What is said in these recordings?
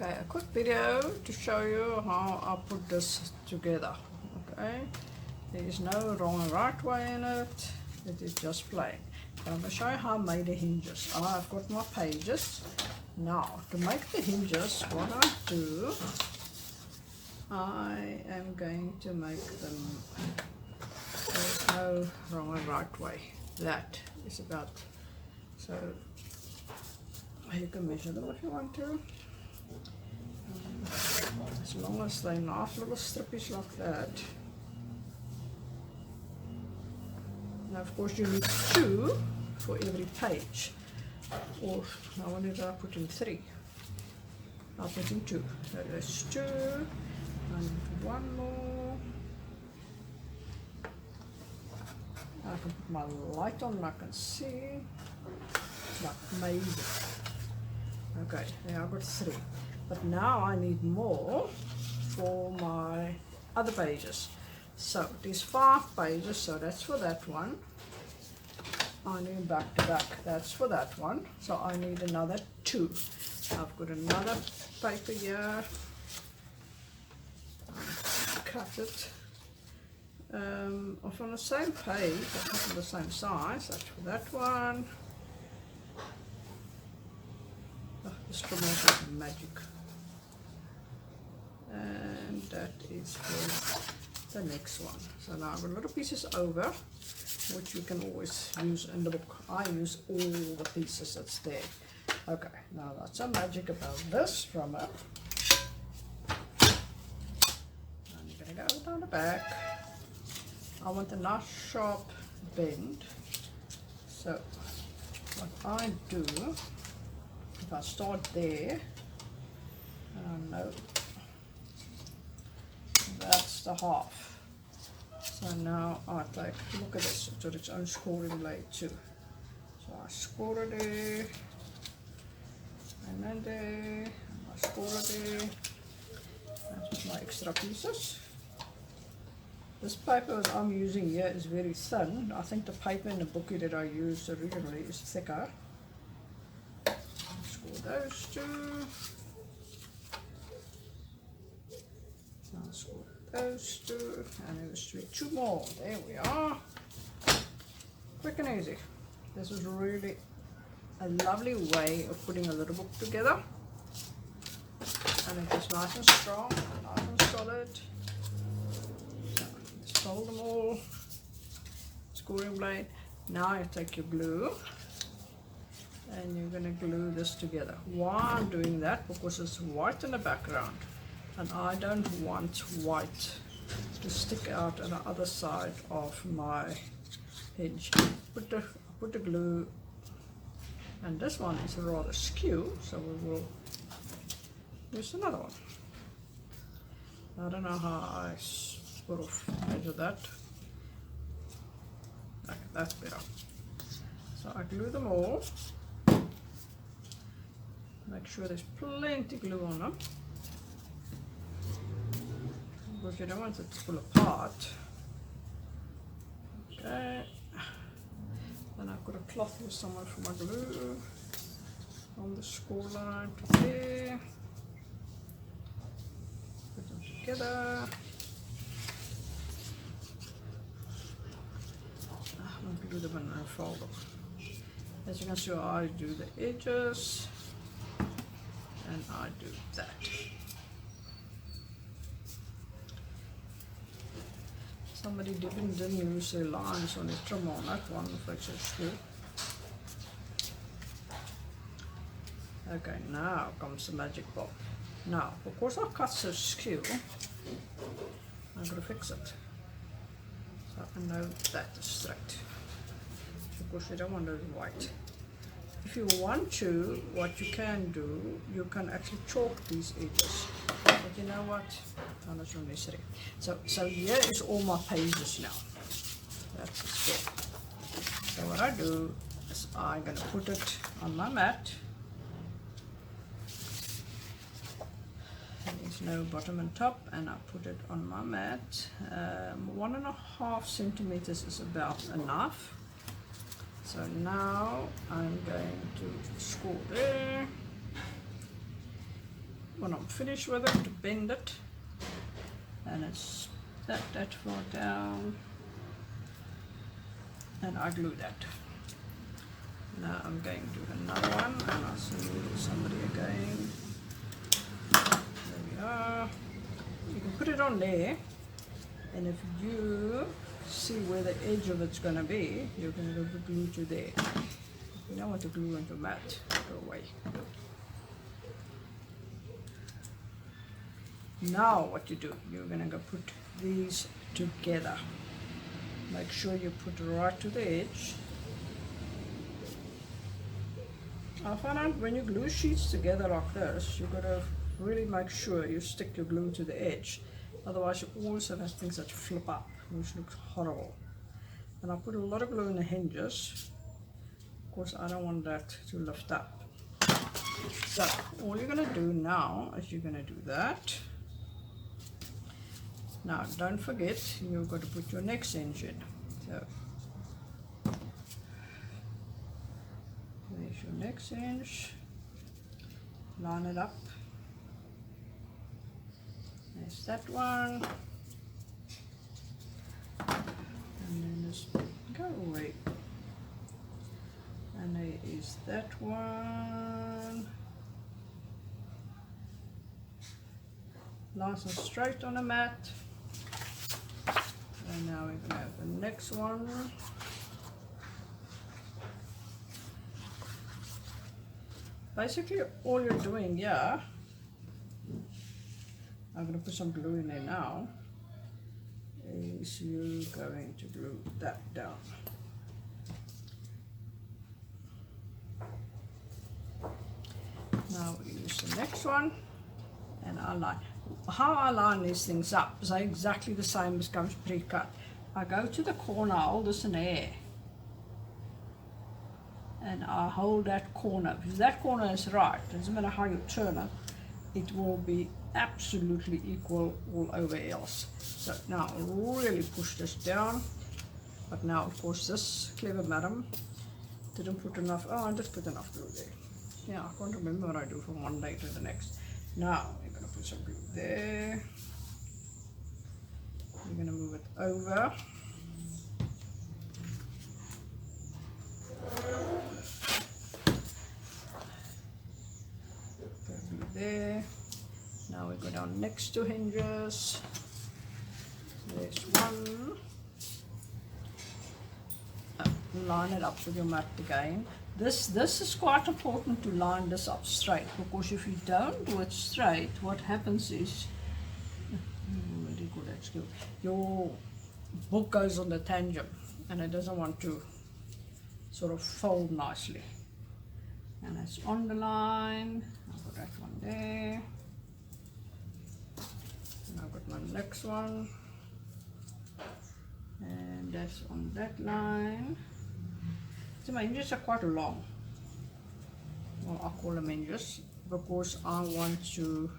Okay, a quick video to show you how I put this together. Okay, there is no wrong and right way in it. It is just plain. I'm going to show you how I made the hinges. I've got my pages. Now, to make the hinges, what I do, I am going to make them, there's no wrong and right way. That is about, so you can measure them if you want to. As long as they're nice little strippies like that. Now of course you need 2 for every page. Or now what did I put in 3? I'll put in 2. So there's 2 and 1 more. I can put my light on and I can see. It's like amazing. Okay, there I've got 3. But now I need more for my other pages. So there's 5 pages, so that's for that one. I need back to back, that's for that one. So I need another 2. I've got another paper here. Cut it. Off on the same page, but not on the same size. That's for that one. Oh, this promotion is magic. And that is for the next one. So now I've got little pieces over, which you can always use in the book. I use all the pieces that's there. Okay, now that's some magic about this from it. I'm going to go down the back. I want a nice sharp bend. So what I do, if I start there, no, that's the half. So now I take, look at this, it's got its own scoring blade too. So I score it there, and then there, and I score it there. That's my extra pieces. This paper that I'm using here is very thin. I think the paper in the booklet that I used originally is thicker. Score those 2. I'll score those 2, and there's 2 more. There we are. Quick and easy. This is really a lovely way of putting a little book together. And it is nice and strong, nice and solid. Fold them all, scoring blade. Now you take your glue and you're going to glue this together. Why I'm doing that? Because it's white in the background and I don't want white to stick out on the other side of my hinge. Put the glue, and this one is rather skew, so we will use another one. I don't know how I sort of measure that. Okay, that's better. So I glue them all. Make sure there's plenty glue on them, because you don't want it to pull apart. Okay. Then I've got a cloth here somewhere for my glue. On the score line to there. Put them together. Do them and I fold them. As you can see, I do the edges and I do that. Somebody didn't use the lines on the trim on that one, if it's a screw. Okay, now comes the magic part. Now, because I cut so skew, I'm going to fix it. So I know that is straight. Because you don't want it white. If you want to, what you can do, you can actually chalk these edges. But you know what? No, that's not necessary. So here is all my pages now. That's the step. So what I do is I'm going to put it on my mat. There's no bottom and top, and I put it on my mat. 1.5 centimeters is about enough. So now I'm going to score there. when I'm finished with it, to bend it, and it's that far down, and I glue that. Now I'm going to do another one, and I'll see somebody again. There we are. You can put it on there, and if you see where the edge of it's going to be, you're going to glue to there. You don't want to glue onto mat, go away. Now what you do, you're going to go put these together. Make sure you put right to the edge. I find out when you glue sheets together like this, you've got to really make sure you stick your glue to the edge. Otherwise you always have things that flip up, which looks horrible. And I put a lot of glue in the hinges. Of course I don't want that to lift up. So all you're going to do now is you're going to do that. Now don't forget, you've got to put your next hinge in. So there's your next hinge. Line it up. There's that one. And then just go away. And there is that one. Nice and straight on the mat. And now we're going to have the next one. Basically all you're doing here, I'm going to put some glue in there now, is you're going to glue that down. Now we use the next one and I line. How I line these things up is exactly the same as comes pre-cut. I go to the corner, I hold this in the air, and I hold that corner. If that corner is right, it doesn't matter how you turn it, it will be absolutely equal all over else. So now I'll really push this down, but now of course this clever madam didn't put enough, oh I just put enough glue there. Yeah, I can't remember what I do from one day to the next. Now we're going to put some glue there. We're going to move it over. Glue there. Now we go down next to hinges. There's one. Line it up with your mat again. This is quite important to line this up straight, because if you don't do it straight, what happens is your book goes on the tangent and it doesn't want to sort of fold nicely. And it's on the line. I'll put that one there. And I've got my next one. And that's on that line. So my hinges are quite long. Well, I call them hinges because I want to,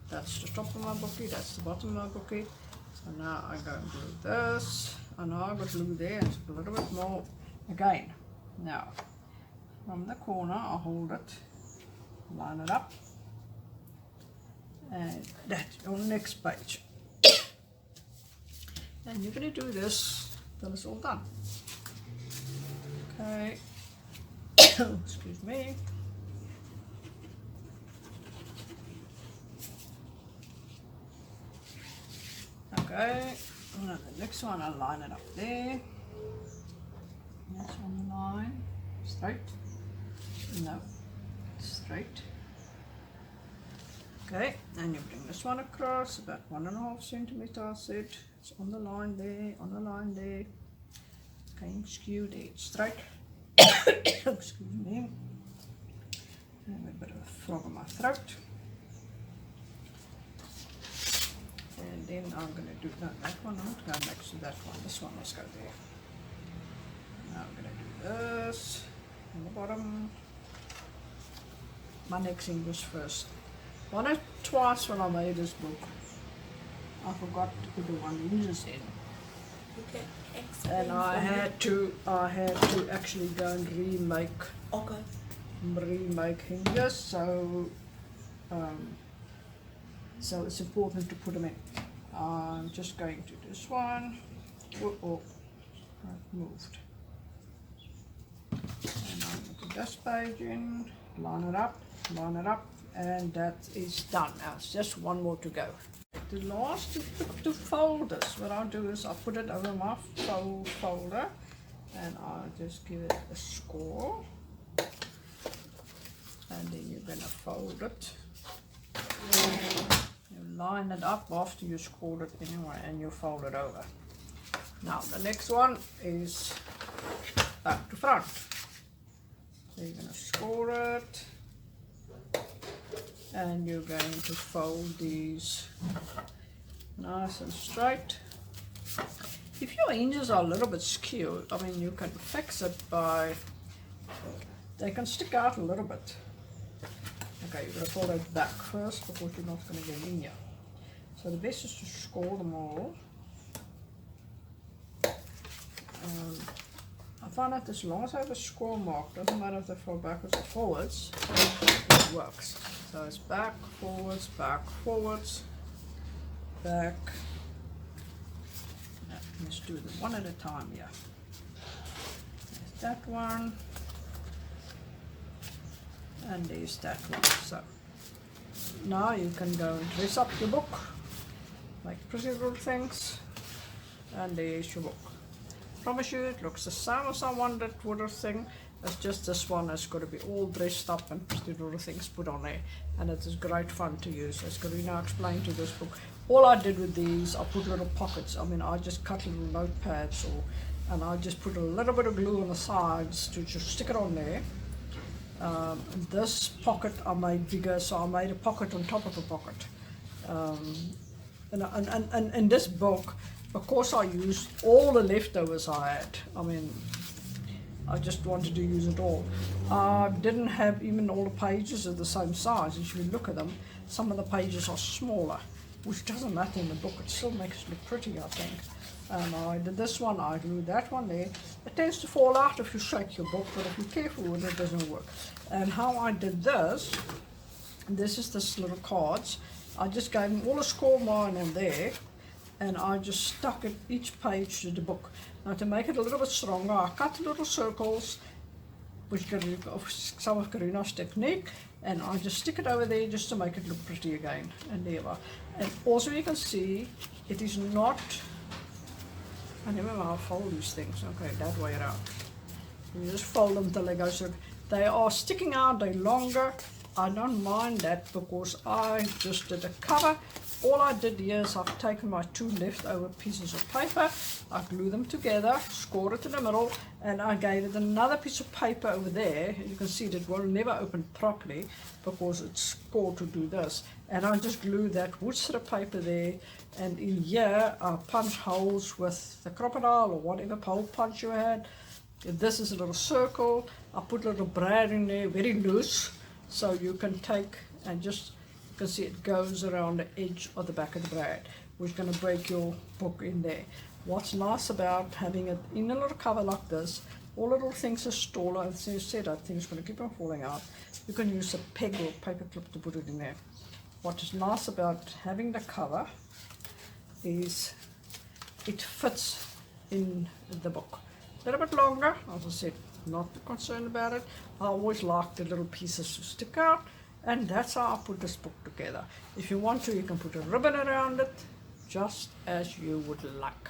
that's the top of my bookie, that's the bottom of my bookie. So now I go and glue this, and now I've got glue there, and a little bit more again. Now, from the corner, I'll hold it, line it up, and that's your next page. And you're going to do this till it's all done. Okay, excuse me. Okay, and then the next one I'll line it up there. That's on the line, straight. No, straight. Okay, and you bring this one across about 1.5 centimeters. I said it's on the line there, on the line there. Okay, skew there, straight. Excuse me. I have a bit of a frog in my throat. And then I'm going to do that one, I'm not going next to that one. This one must go there. Now I'm going to do this on the bottom. My next English first. One or twice when I made this book, I forgot to put the one hinges in. Okay. And I had to actually go and remake hinges. So So it's important to put them in. I'm just going to this one. Oh, I've moved. And I'm going to put this page in, line it up, and that is done. Now it's just one more to go. The last to fold this, what I'll do is I'll put it over my folder and I'll just give it a score. And then you're going to fold it. You line it up after you scored it anyway and you fold it over. Now the next one is back to front. So you're going to score it and you're going to fold these nice and straight. If your hinges are a little bit skewed, I mean, you can fix it by, they can stick out a little bit. Okay, you're going to fold it back first because you're not going to get in here. So the best is to score them all. I find that as long as I have a score mark, doesn't matter if they fall backwards or forwards, it works. So it's back, forwards, back, back. Let's do them one at a time here. There's that one. And there's that one. So now you can go and dress up your book, make pretty little things, and there's your book. Promise you it looks the same as I wanted would have thing. It's just this one has got to be all dressed up and pretty little things put on there, and it is great fun to use. As Karina explained to this book, all I did with these, I put little pockets. I mean, I just cut little notepads, and I just put a little bit of glue on the sides to just stick it on there. This pocket I made bigger, so I made a pocket on top of a pocket. And in this book, of course, I used all the leftovers I had. I mean, I just wanted to use it all. I didn't have even all the pages of the same size. If you look at them, some of the pages are smaller, which doesn't matter in the book. It still makes it look pretty, I think. And I did this one, I glued that one there. It tends to fall out if you shake your book, but if you're careful with it, it doesn't work. And how I did this is this little cards. I just gave them all a score line on there, and I just stuck it each page to the book. Now to make it a little bit stronger, I cut little circles, which is some of Karina's technique, and I just stick it over there just to make it look pretty again. And there we are. And also you can see it is not, I never know how to fold these things. Okay, that way around. You just fold them till they go so they are sticking out, they're longer. I don't mind that because I just did a cover. All I did here is I've taken my two leftover pieces of paper, I glue them together, scored it in the middle, and I gave it another piece of paper over there. You can see that it will never open properly because it's scored to do this. And I just glue that wood strip paper there, and in here I punch holes with the crocodile or whatever hole punch you had. This is a little circle. I put a little brad in there, very loose, so you can take and just, you can see it goes around the edge of the back of the brad, which is going to break your book in there. What's nice about having it in a little cover like this, all little things are stored, as you said, that thing's going to keep on falling out. You can use a peg or paper clip to put it in there. What is nice about having the cover is it fits in the book. A little bit longer, as I said, not too concerned about it. I always like the little pieces to stick out, and that's how I put this book together. If you want to, you can put a ribbon around it, just as you would like.